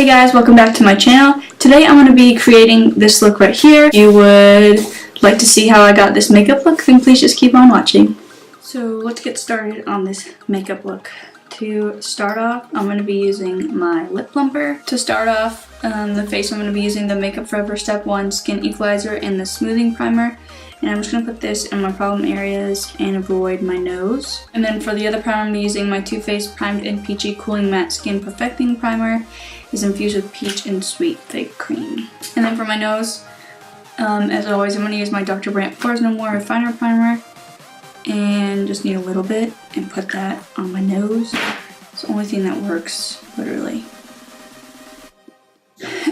Hey guys, welcome back to my channel. Today I'm going to be creating this look right here. If you would like to see how I got this makeup look, then please just keep on watching. So let's get started on this makeup look. To start off, I'm going to be using my lip plumper. To start off the face, I'm going to be using the Makeup Forever Step 1 Skin Equalizer and the Smoothing Primer. And I'm just going to put this in my problem areas and avoid my nose. And then for the other primer, I'm using my Too Faced Primed and Peachy Cooling Matte Skin Perfecting Primer. It's infused with peach and sweet fake cream. And then for my nose, as always, I'm going to use my Dr. Brandts Pores No More Refiner Primer. And just need a little bit and put that on my nose. It's the only thing that works, literally.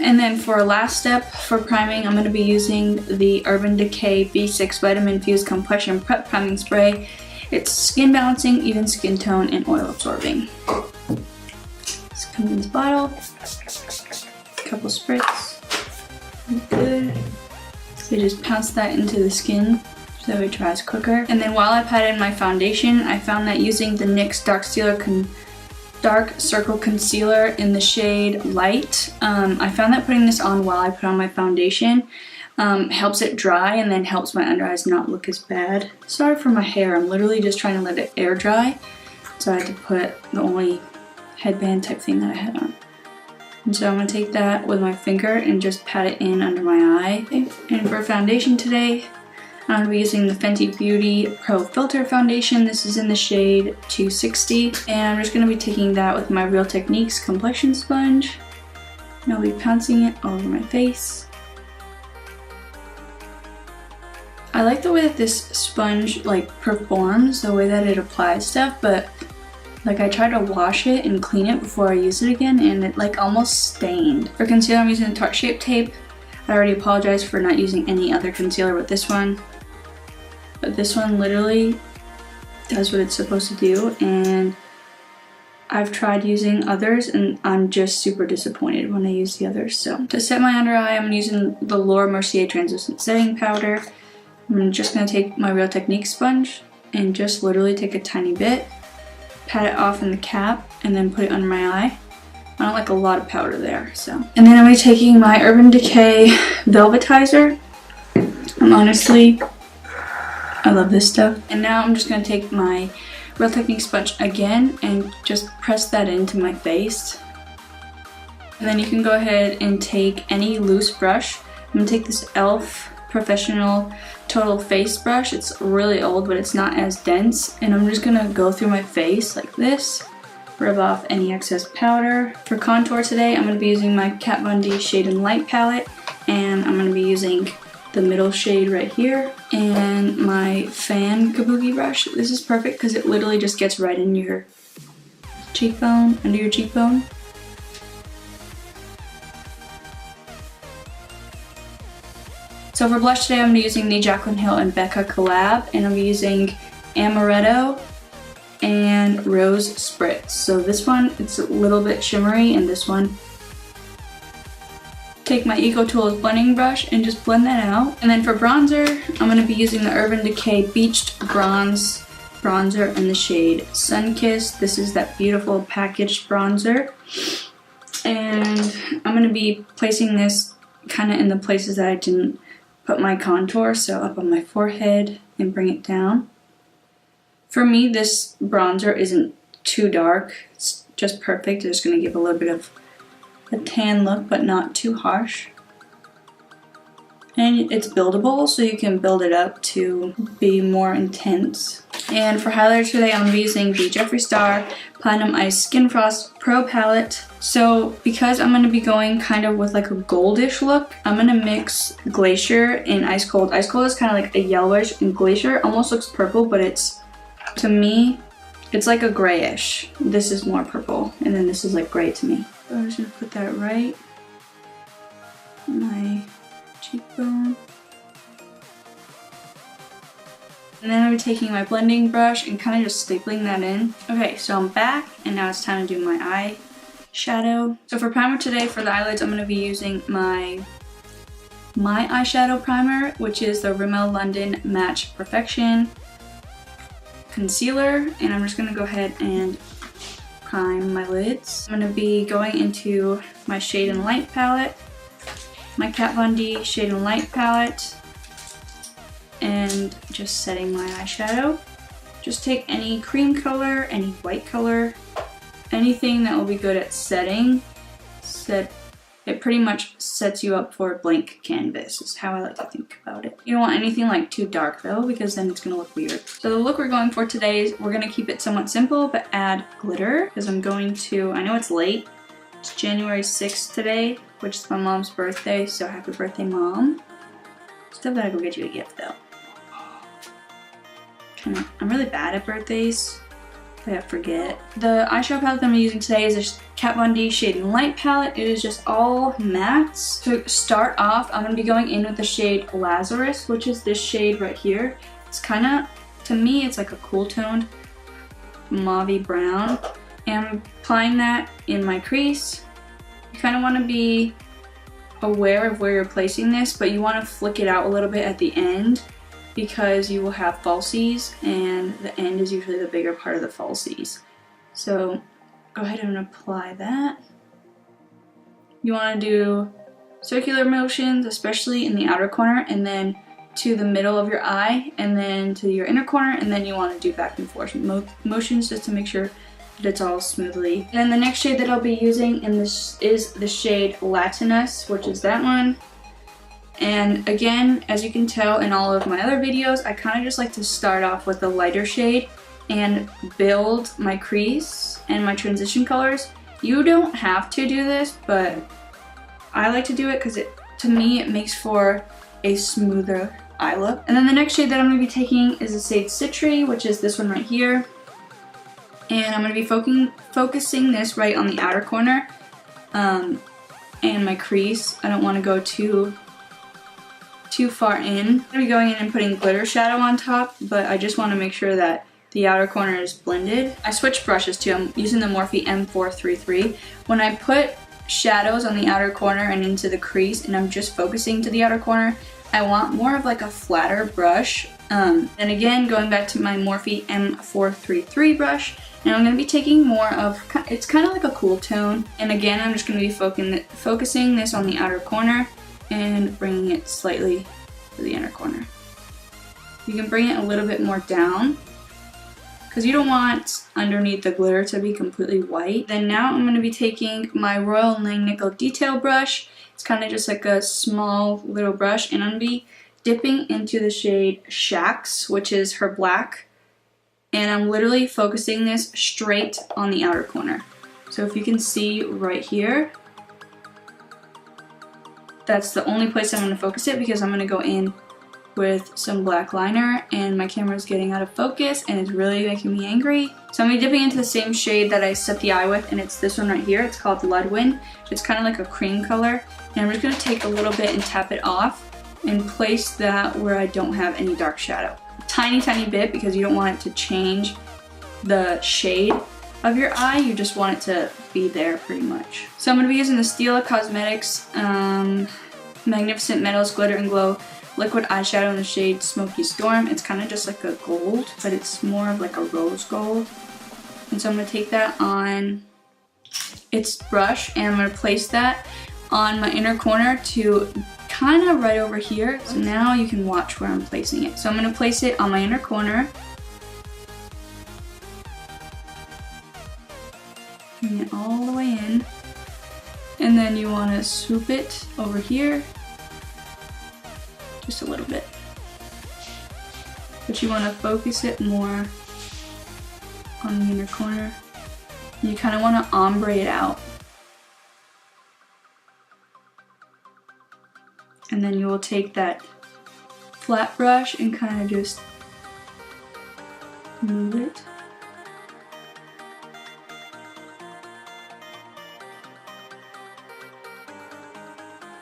And then for a last step for priming, I'm going to be using the Urban Decay B6 Vitamin Infused Complexion Prep Priming Spray. It's skin balancing, even skin tone, and oil absorbing. This comes in this bottle. A couple spritz. Good. So just pounce that into the skin so it dries quicker. And then while I pat in my foundation, I found that using the NYX Dark Circle Concealer in the shade Light. I found that putting this on while I put on my foundation helps it dry and then helps my under eyes not look as bad. Sorry for my hair, I'm literally just trying to let it air dry. So I had to put the only headband type thing that I had on. And so I'm going to take that with my finger and just pat it in under my eye. And for foundation today, I'm going to be using the Fenty Beauty Pro Filter Foundation. This is in the shade 260. And I'm just going to be taking that with my Real Techniques complexion sponge. And I'll be pouncing it all over my face. I like the way that this sponge performs, the way that it applies stuff, but I tried to wash it and clean it before I use it again and it almost stained. For concealer, I'm using the Tarte Shape Tape. I already apologized for not using any other concealer with this one. But this one literally does what it's supposed to do, and I've tried using others and I'm just super disappointed when I use the others. So to set my under eye, I'm using the Mercier Translucent Setting Powder. I'm just going to take my Real Techniques sponge and just literally take a tiny bit, pat it off in the cap, and then put it under my eye. I don't like a lot of powder there, so. And then I'm going to be taking my Urban Decay Velvetizer. I love this stuff. And now I'm just going to take my Real Techniques sponge again and just press that into my face. And then you can go ahead and take any loose brush. I'm going to take this e.l.f. Professional Total Face Brush. It's really old, but it's not as dense. And I'm just going to go through my face like this. Rub off any excess powder. For contour today, I'm going to be using my Kat Von D Shade and Light palette. And I'm going to be using the middle shade right here, and my fan kabuki brush. This is perfect because it literally just gets right in your cheekbone, under your cheekbone. So for blush today, I'm going to be using the Jaclyn HIll and Becca collab, and I'm using Amaretto and Rose Spritz. So this one, it's a little bit shimmery, and this one, take my Eco Tools blending brush and just blend that out. And then for bronzer, I'm going to be using the Urban Decay Beached bronzer in the shade Sunkissed. This is that beautiful packaged bronzer. And I'm going to be placing this kind of in the places that I didn't put my contour, so up on my forehead and bring it down. For me, this bronzer isn't too dark. It's just perfect. It's just going to give a little bit of a tan look, but not too harsh. And it's buildable, so you can build it up to be more intense. And for highlighter today, I'm using the Jeffree Star Platinum Ice Skin Frost Pro Palette. So because I'm going to be going kind of with a goldish look, I'm going to mix Glacier and Ice Cold. Ice Cold is kind of like a yellowish, and Glacier almost looks purple, but it's, to me, it's like a grayish. This is more purple, and then this is gray to me. So I'm just going to put that right on my cheekbone. And then I'll be taking my blending brush and kind of just stapling that in. Okay, so I'm back, and now it's time to do my eyeshadow. So for primer today, for the eyelids, I'm going to be using my eyeshadow primer, which is the Rimmel London Match Perfection Concealer. And I'm just going to go ahead and prime my lids. I'm going to be going into my Shade and Light palette, my Kat Von D Shade and Light palette, and just setting my eyeshadow. Just take any cream color, any white color, anything that will be good at setting. It pretty much sets you up for a blank canvas is how I like to think about it. You don't want anything like too dark though, because then it's gonna look weird. So the look we're going for today is we're gonna keep it somewhat simple, but add glitter, because I'm going to, I know it's late, it's January 6th today, which is my mom's birthday, so happy birthday, Mom. Still gotta go get you a gift though. I'm really bad at birthdays. I forget. The eyeshadow palette that I'm using today is a Kat Von D Shade and Light palette. It is just all mattes. To start off, I'm going to be going in with the shade Lazarus, which is this shade right here. It's kind of, to me, it's like a cool toned mauve brown. And I'm applying that in my crease. You kind of want to be aware of where you're placing this, but you want to flick it out a little bit at the end, because you will have falsies, and the end is usually the bigger part of the falsies. So go ahead and apply that. You want to do circular motions, especially in the outer corner, and then to the middle of your eye, and then to your inner corner, and then you want to do back and forth motions just to make sure that it's all smoothly. And then the next shade that I'll be using in this is the shade Latinus, which is that one. And again, as you can tell in all of my other videos, I kind of just like to start off with the lighter shade and build my crease and my transition colors. You don't have to do this, but I like to do it because to me it makes for a smoother eye look. And then the next shade that I'm going to be taking is the shade Citry, which is this one right here. And I'm going to be focusing this right on the outer corner and my crease. I don't want to go too far in. I'm going to be going in and putting glitter shadow on top, but I just want to make sure that the outer corner is blended. I switched brushes too. I'm using the Morphe M433. When I put shadows on the outer corner and into the crease, and I'm just focusing to the outer corner, I want more of like a flatter brush. And again, going back to my Morphe M433 brush, and I'm going to be taking more of, it's kind of like a cool tone. And again, I'm just going to be focusing this on the outer corner and bringing it slightly to the inner corner. You can bring it a little bit more down because you don't want underneath the glitter to be completely white. Then now I'm going to be taking my Royal Langnickel detail brush. It's kind of just like a small little brush, and I'm going to be dipping into the shade Shax, which is her black, and I'm literally focusing this straight on the outer corner. So if you can see right here, that's the only place I'm going to focus it, because I'm going to go in with some black liner, and my camera is getting out of focus and it's really making me angry. So I'm going to be dipping into the same shade that I set the eye with, and it's this one right here. It's called Ludwin. It's kind of like a cream color, and I'm just going to take a little bit and tap it off and place that where I don't have any dark shadow. Tiny bit, because you don't want it to change the shade of your eye, you just want it to be there pretty much. So I'm going to be using the Stila Cosmetics Magnificent Metals Glitter and Glow liquid eyeshadow in the shade Smoky Storm. It's kind of just like a gold, but it's more of like a rose gold. And so I'm going to take that on its brush, and I'm going to place that on my inner corner to kind of right over here. So now you can watch where I'm placing it. So I'm going to place it on my inner corner. Bring it all the way in, and then you want to swoop it over here just a little bit, but you want to focus it more on the inner corner. You kind of want to ombre it out, and then you will take that flat brush and kind of just move it.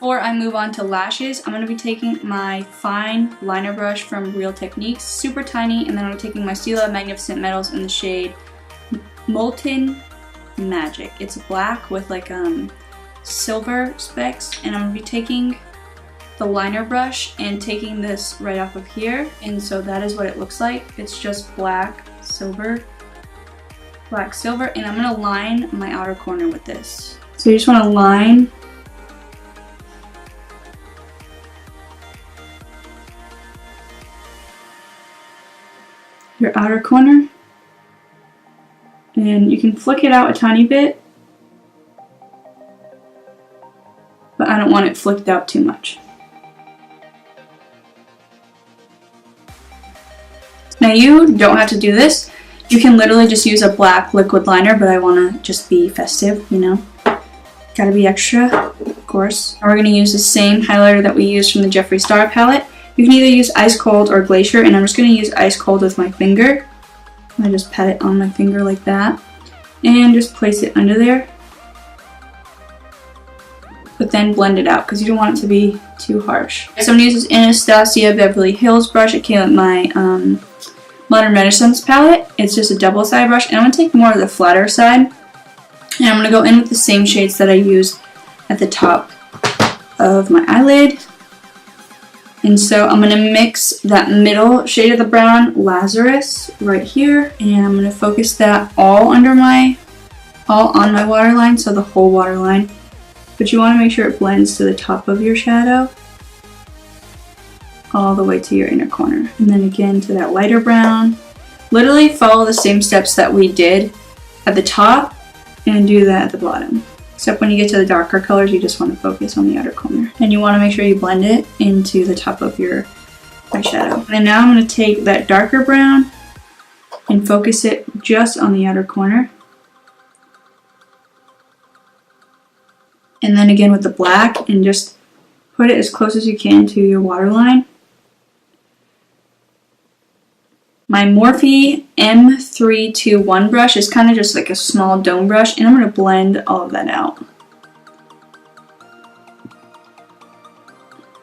Before I move on to lashes, I'm going to be taking my fine liner brush from Real Techniques, super tiny, and then I'm taking my Stila Magnificent Metals in the shade Molten Magic. It's black with like silver specks, and I'm going to be taking the liner brush and taking this right off of here, and so that is what it looks like. It's just black, silver, black silver, and I'm gonna line my outer corner with this. So you just wanna line your outer corner, and you can flick it out a tiny bit, but I don't want it flicked out too much. Now you don't have to do this. You can literally just use a black liquid liner, but I want to just be festive, you know. Gotta be extra, of course. Now we're going to use the same highlighter that we used from the Jeffree Star palette. You can either use Ice Cold or Glacier, and I'm just going to use Ice Cold with my finger. I just pat it on my finger like that, and just place it under there. But then blend it out because you don't want it to be too harsh. So I'm going to use this Anastasia Beverly Hills brush. It came with my Modern Renaissance palette. It's just a double side brush, and I'm going to take more of the flatter side, and I'm going to go in with the same shades that I used at the top of my eyelid. And so I'm going to mix that middle shade of the brown, Lazarus, right here, and I'm going to focus that all on my waterline, so the whole waterline. But you want to make sure it blends to the top of your shadow, all the way to your inner corner. And then again to that lighter brown. Literally follow the same steps that we did at the top and do that at the bottom. Except when you get to the darker colors, you just want to focus on the outer corner. And you want to make sure you blend it into the top of your eyeshadow. And now I'm going to take that darker brown and focus it just on the outer corner. And then again with the black, and just put it as close as you can to your waterline. My Morphe M321 brush is kind of just like a small dome brush, and I'm going to blend all of that out.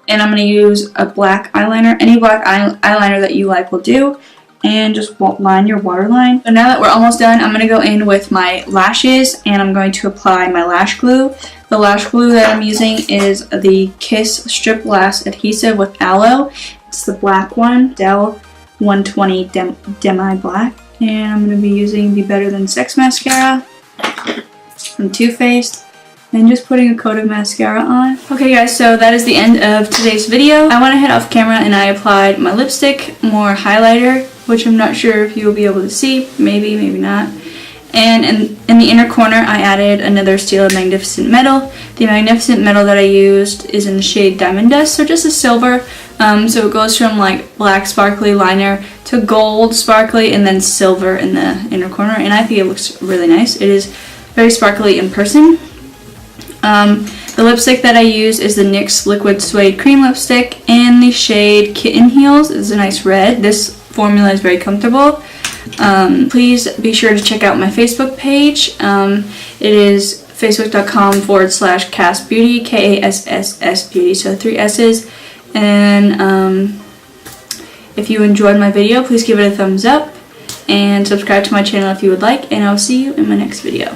And I'm going to use a black eyeliner. Any black eyeliner that you like will do. And just line your waterline. So now that we're almost done, I'm going to go in with my lashes, and I'm going to apply my lash glue. The lash glue that I'm using is the Kiss Strip Lash Adhesive with Aloe. It's the black one, Ardell 120 Demi Black. And I'm going to be using the Better Than Sex mascara from Too Faced. And just putting a coat of mascara on. Okay guys, so that is the end of today's video. I went ahead off camera and I applied my lipstick, more highlighter, which I'm not sure if you'll be able to see. Maybe, maybe not. And in the inner corner, I added another Stila Magnificent metal. The Magnificent metal that I used is in the shade Diamond Dust, so just a silver. So it goes from like black sparkly liner to gold sparkly and then silver in the inner corner. And I think it looks really nice. It is very sparkly in person. The lipstick that I use is the NYX Liquid Suede Cream Lipstick in the shade Kitten Heels. It's a nice red. This formula is very comfortable. Please be sure to check out my Facebook page. It is facebook.com/KassBeauty, KassS Beauty, so 3 S's. And if you enjoyed my video, please give it a thumbs up and subscribe to my channel if you would like, and I'll see you in my next video.